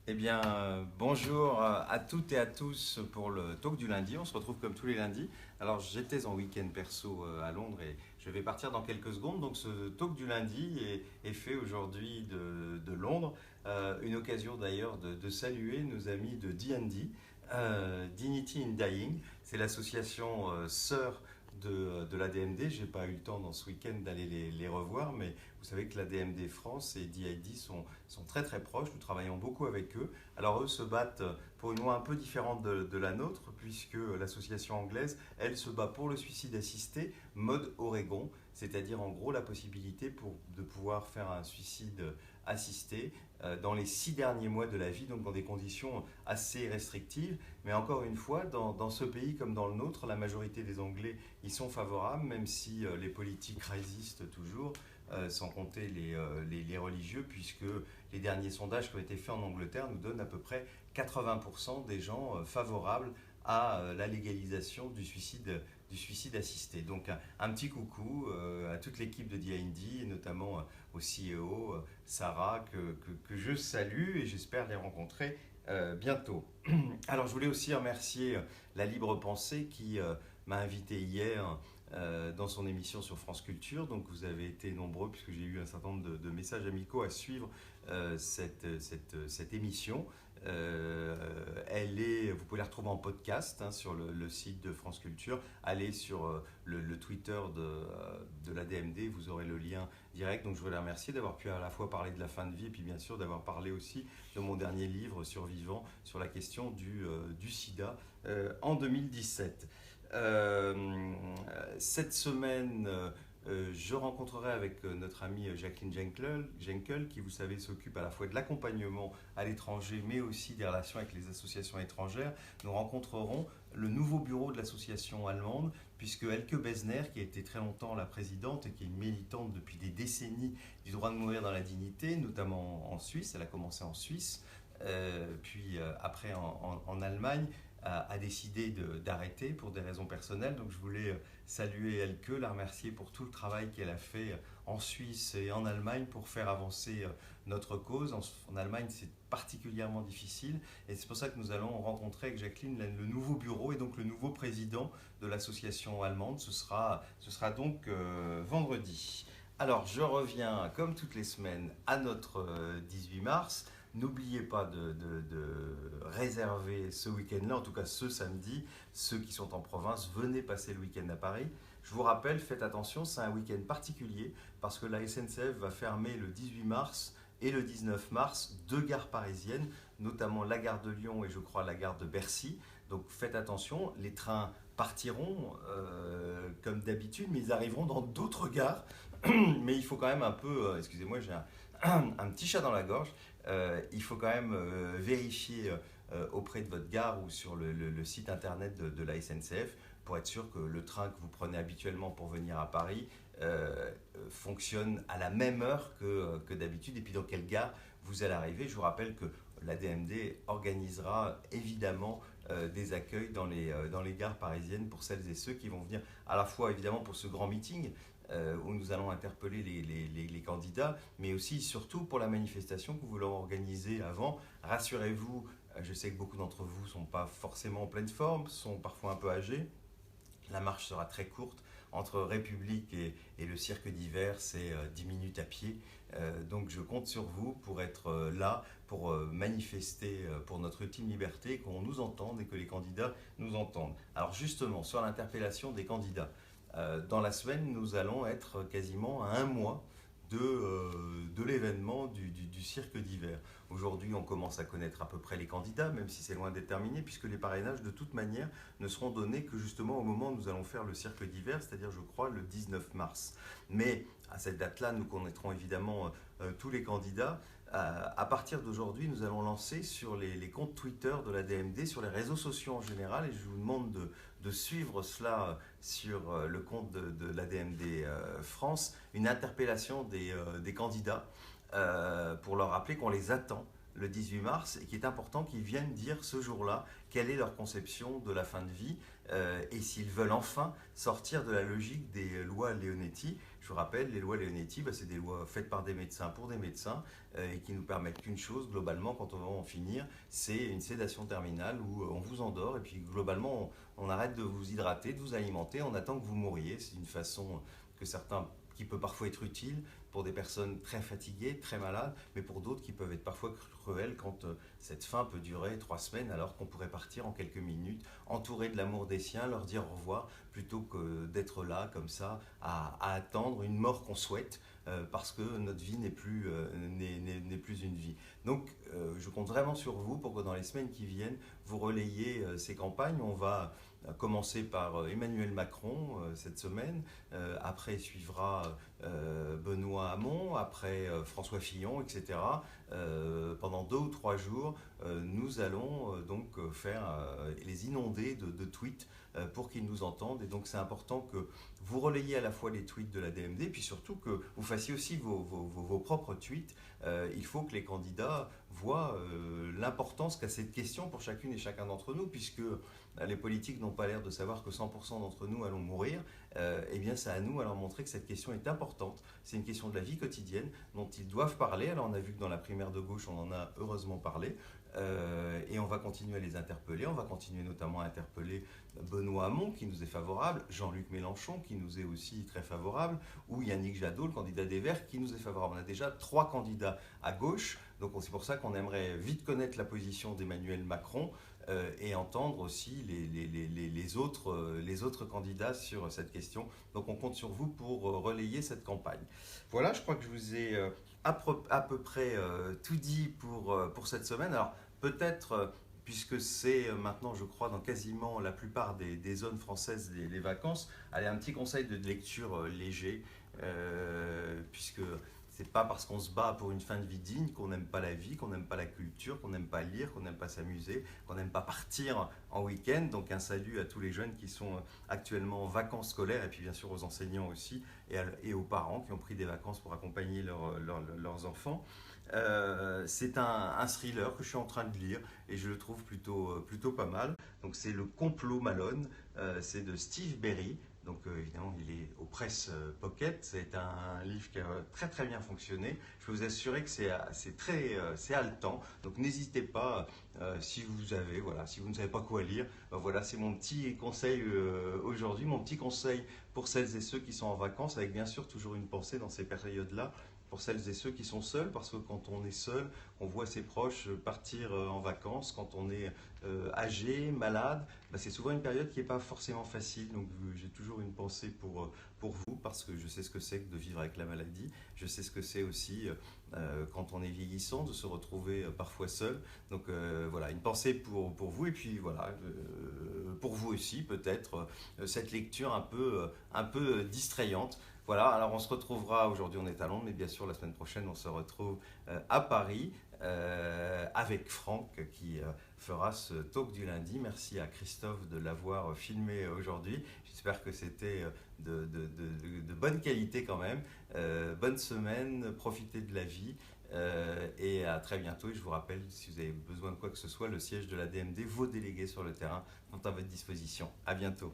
Eh bien, bonjour à toutes et à tous pour le talk du lundi. On se retrouve comme tous les lundis. Alors, j'étais en week-end perso à Londres et je vais partir dans quelques secondes. Donc, ce talk du lundi est fait aujourd'hui de Londres. Une occasion d'ailleurs de saluer nos amis de D&D, Dignity in Dying. C'est l'association sœur de la DMD. J'ai pas eu le temps dans ce week-end d'aller les revoir, mais vous savez que la DMD France et DID sont très très proches. Nous travaillons beaucoup avec eux. Alors eux se battent pour une loi un peu différente de la nôtre, puisque l'association anglaise, elle se bat pour le suicide assisté mode Oregon, c'est-à-dire en gros la possibilité de pouvoir faire un suicide assisté dans les 6 derniers mois de la vie, donc dans des conditions assez restrictives. Mais encore une fois, dans ce pays comme dans le nôtre, la majorité des Anglais y sont favorables, même si les politiques résistent toujours, sans compter les religieux, puisque les derniers sondages qui ont été faits en Angleterre nous donnent à peu près 80% des gens favorables à la légalisation du suicide assisté. Donc un petit coucou à toute l'équipe de D&D, et notamment au CEO Sarah, que je salue et j'espère les rencontrer bientôt. Alors je voulais aussi remercier la Libre Pensée qui m'a invité hier dans son émission sur France Culture. Donc vous avez été nombreux puisque j'ai eu un certain nombre de messages amicaux à suivre cette émission. Vous pouvez la retrouver en podcast sur le site de France Culture. Allez sur le Twitter de la DMD, vous aurez le lien direct. Donc je voulais remercier d'avoir pu à la fois parler de la fin de vie et puis bien sûr d'avoir parlé aussi de mon dernier livre Survivant sur la question du sida en 2017. Cette semaine, je rencontrerai avec notre amie Jacqueline Jenkel, qui, vous savez, s'occupe à la fois de l'accompagnement à l'étranger, mais aussi des relations avec les associations étrangères. Nous rencontrerons le nouveau bureau de l'association allemande, puisque Elke Besner, qui a été très longtemps la présidente et qui est une militante depuis des décennies du droit de mourir dans la dignité, notamment en Suisse, elle a commencé en Suisse, puis après en Allemagne, a décidé d'arrêter pour des raisons personnelles. Donc je voulais saluer Elke, la remercier pour tout le travail qu'elle a fait en Suisse et en Allemagne pour faire avancer notre cause. En Allemagne, c'est particulièrement difficile et c'est pour ça que nous allons rencontrer avec Jacqueline le nouveau bureau et donc le nouveau président de l'association allemande. Ce sera donc vendredi. Alors je reviens comme toutes les semaines à notre 18 mars. N'oubliez pas de réserver ce week-end-là, en tout cas ce samedi. Ceux qui sont en province, venez passer le week-end à Paris. Je vous rappelle, faites attention, c'est un week-end particulier parce que la SNCF va fermer le 18 mars et le 19 mars 2 gares parisiennes, notamment la gare de Lyon et je crois la gare de Bercy. Donc faites attention, les trains partiront comme d'habitude, mais ils arriveront dans d'autres gares. Mais il faut quand même un peu, excusez-moi, j'ai un petit chat dans la gorge. Il faut quand même vérifier auprès de votre gare ou sur le site internet de la SNCF pour être sûr que le train que vous prenez habituellement pour venir à Paris fonctionne à la même heure que d'habitude et puis dans quelle gare vous allez arriver. Je vous rappelle que la DMD organisera évidemment des accueils dans les gares parisiennes pour celles et ceux qui vont venir à la fois évidemment pour ce grand meeting où nous allons interpeller les candidats, mais aussi surtout pour la manifestation que nous voulons organiser avant. Rassurez-vous, je sais que beaucoup d'entre vous ne sont pas forcément en pleine forme, sont parfois un peu âgés. La marche sera très courte. Entre République et le cirque d'hiver, c'est 10 minutes à pied. Donc je compte sur vous pour être là, pour manifester pour notre ultime liberté, qu'on nous entende et que les candidats nous entendent. Alors justement, sur l'interpellation des candidats, dans la semaine, nous allons être quasiment à un mois de l'événement du cirque d'hiver. Aujourd'hui, on commence à connaître à peu près les candidats, même si c'est loin d'être terminé, puisque les parrainages, de toute manière, ne seront donnés que justement au moment où nous allons faire le cirque d'hiver, c'est-à-dire, je crois, le 19 mars. Mais à cette date-là, nous connaîtrons évidemment tous les candidats. À partir d'aujourd'hui, nous allons lancer sur les comptes Twitter de la DMD, sur les réseaux sociaux en général, et je vous demande de suivre cela sur le compte de la DMD France, une interpellation des candidats pour leur rappeler qu'on les attend le 18 mars et qu'il est important qu'ils viennent dire ce jour-là quelle est leur conception de la fin de vie et s'ils veulent enfin sortir de la logique des lois Leonetti. Je vous rappelle, les lois Leonetti, c'est des lois faites par des médecins pour des médecins et qui nous permettent qu'une chose, globalement, quand on va en finir, c'est une sédation terminale où on vous endort et puis globalement, on arrête de vous hydrater, de vous alimenter, on attend que vous mouriez. C'est une façon que certains qui peut parfois être utile pour des personnes très fatiguées, très malades, mais pour d'autres qui peuvent être parfois cruelles quand cette faim peut durer 3 semaines alors qu'on pourrait partir en quelques minutes, entouré de l'amour des siens, leur dire au revoir, plutôt que d'être là comme ça à attendre une mort qu'on souhaite parce que notre vie n'est plus une vie. Donc je compte vraiment sur vous pour que dans les semaines qui viennent, vous relayiez ces campagnes. On va commencer par Emmanuel Macron cette semaine, après suivra Benoît Hamon, après François Fillon, etc. Pendant 2 ou 3 jours, nous allons donc faire les inonder de tweets pour qu'ils nous entendent. Et donc c'est important que vous relayiez à la fois les tweets de la DMD, puis surtout que vous fassiez aussi vos propres tweets. Il faut que les candidats voient l'importance qu'a cette question pour chacune et chacun d'entre nous, puisque les politiques n'ont pas l'air de savoir que 100% d'entre nous allons mourir. Eh bien c'est à nous à leur montrer que cette question est importante. C'est une question de la vie quotidienne dont ils doivent parler. Alors on a vu que dans la primaire de gauche, on en a heureusement parlé. Et on va continuer à les interpeller. On va continuer notamment à interpeller Benoît Hamon, qui nous est favorable, Jean-Luc Mélenchon, qui nous est aussi très favorable, ou Yannick Jadot, le candidat des Verts, qui nous est favorable. On a déjà 3 candidats à gauche, donc c'est pour ça qu'on aimerait vite connaître la position d'Emmanuel Macron et entendre aussi les autres candidats sur cette question. Donc on compte sur vous pour relayer cette campagne. Voilà, je crois que je vous ai à peu près tout dit pour cette semaine. Alors peut-être, puisque c'est maintenant, je crois, dans quasiment la plupart des zones françaises les vacances, allez, un petit conseil de lecture léger, puisque c'est pas parce qu'on se bat pour une fin de vie digne qu'on n'aime pas la vie, qu'on n'aime pas la culture, qu'on n'aime pas lire, qu'on n'aime pas s'amuser, qu'on n'aime pas partir en week-end. Donc un salut à tous les jeunes qui sont actuellement en vacances scolaires et puis bien sûr aux enseignants aussi et aux parents qui ont pris des vacances pour accompagner leurs enfants. C'est un thriller que je suis en train de lire et je le trouve plutôt pas mal. Donc c'est Le Complot Malone, c'est de Steve Berry. Donc évidemment, il est aux presses Pocket. C'est un livre qui a très très bien fonctionné. Je peux vous assurer que c'est haletant. Donc n'hésitez pas si vous ne savez pas quoi lire. Voilà, c'est mon petit conseil aujourd'hui, mon petit conseil pour celles et ceux qui sont en vacances, avec bien sûr toujours une pensée dans ces périodes-là pour celles et ceux qui sont seuls, parce que quand on est seul, on voit ses proches partir en vacances. Quand on est âgé, malade, c'est souvent une période qui n'est pas forcément facile. Donc j'ai toujours une pensée pour vous, parce que je sais ce que c'est que de vivre avec la maladie. Je sais ce que c'est aussi quand on est vieillissant, de se retrouver parfois seul. Donc voilà, une pensée pour vous, et puis voilà, pour vous aussi peut-être, cette lecture un peu distrayante. Voilà, alors on se retrouvera, aujourd'hui on est à Londres, mais bien sûr la semaine prochaine on se retrouve à Paris avec Franck qui fera ce talk du lundi. Merci à Christophe de l'avoir filmé aujourd'hui. J'espère que c'était de bonne qualité quand même. Bonne semaine, profitez de la vie et à très bientôt. Et je vous rappelle, si vous avez besoin de quoi que ce soit, le siège de la DMD, vos délégués sur le terrain sont à votre disposition. À bientôt.